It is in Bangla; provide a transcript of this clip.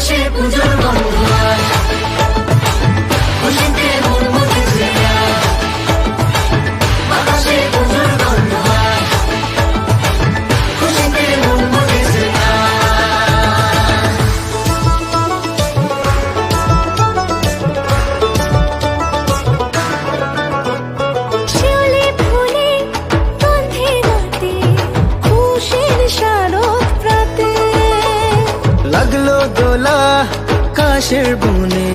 বাতাসে পুজোর গন্ধ আয়, খুশিতে মন মতেছে আয়, বাতাসে পুজোর গন্ধ আয়, খুশিতে মন মতেছে আয়। শিউলি ফুলে গন্ধে রাতে খুশির শারদ প্রাতে লাগলো দোলা কাশের বুন